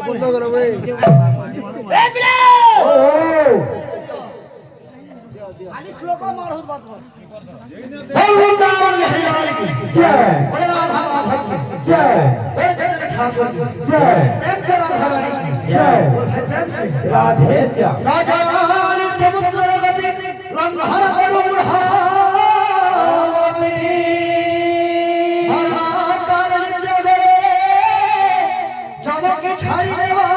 বন্ধ করো ভাই খালি শ্লোক মারহুত বাত কর বলবৃন্দাবন বিহারী লাল কি জয় বলে রাধা মাধব की जय बड़े जगत ठाकुर की जय प्रेम से राधा रानी की जय प्रेम से राधे श्याम राजा रानी समुद्र गति लंघन करुण हावती हर काल नित्य दे जमक छाई देवा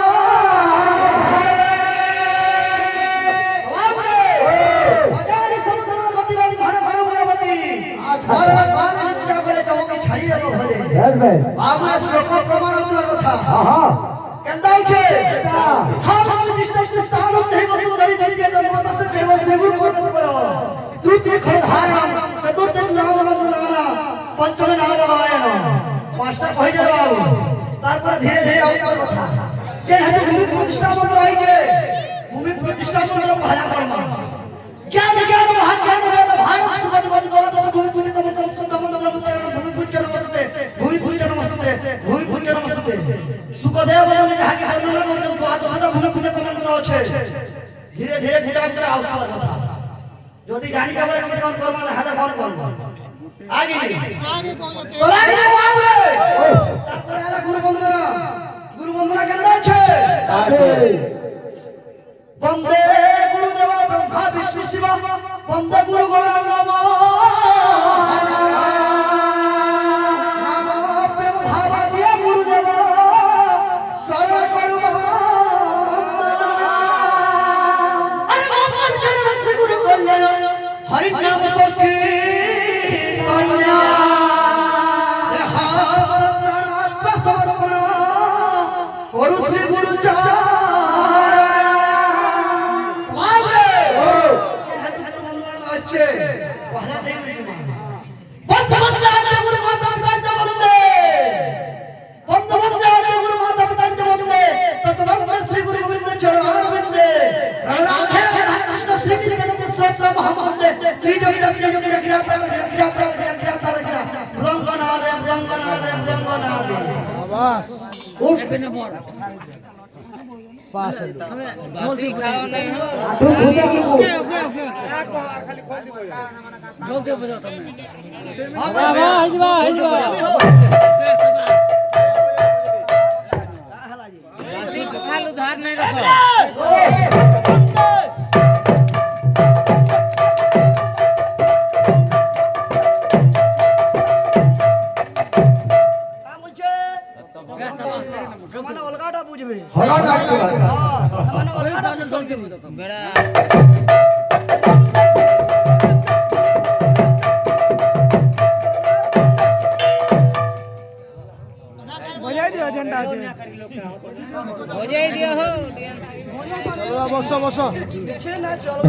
राजा समुद्र गति लंघन करुणवती हर काल नित्य बोले जमक छाई देवा भले आपने श्लोक प्रमाण होता কথা কেনটা হচ্ছে থাম নিষ্ঠ স্থান দেহ বসুধরি ধরি যে জন্মতস্য প্রেম সেগুর পরমেশ্বর তৃতীয় খড় ধারণ চতুর্থ নাম নামনা পঞ্চম নাম গায়ন পাঁচটা কইতে বাবু তারপর ধীরে ধীরে আউতার কথা যে হেতু ভূমি প্রতিষ্ঠা মন্ত্র হইছে ভূমি প্রতিষ্ঠা মন্ত্র ভালা কর্ম জ্ঞান জ্ঞান মহাজ্ঞান বেদ ভারত সুগত বদ গদ ভূমি পুনিত মন্ত্র সুন্দর মন্ত্র ভূমি পূজ্য নমস্তে ভূমি পূজ্য নমস্তে ভূমি পূজ্য নমস্তে সুকদেব বলে যাকে বর্ণনা করতে দ্বাদশটা ভূমি পূজ্য মন্ত্র আছে ধীরে ধীরে ধীরে করে আউতার কথা যদি জানি যাবে কেমন কর্ম না হাতে ফোন করব আগে তোলা রে বাবু তারপরে আলা গুরু বন্দনা কেন আছে বন্দে গুরুদেব ব্রহ্মা বিষ্ণু শিব বন্দে গুরু গৌর নম নাম প্রেম ভাব দিয়ে গুরুদেব চরণ করব আরে বাবার চরণ শ্রী গুরু কল্যাণ হরি নাম সখী কল্যাণ দেহা প্রাণ আত্মা সমর্পণ করু শ্রী গুরু চরণ पहला देव नहीं बंदे आते गुरु माता पिता बंदे बंदे आते गुरु माता पिता बंदे तत्वंत श्री गुरु गोविंद चरण बंदे राधे राधा कृष्ण श्री जगन्नाथ स्तोत्र महामंदे त्रिजोगी रखिराता रंगनाद बस उठ नंबर पास है जल्दी खाओ नहीं हो तू खुद की ओके खाली खोल दी जल्दी बजाओ तुम वाह हिजवा बासी खाल उधार नहीं रखो মানে অলগাটা বুঝবে হলাটা মানে অলগাটা জলদি বুঝো তো বেড়া বজাই দিও ঝন্ডা আছে বজাই দিও হো চলো বসো বসো পিছে না চলো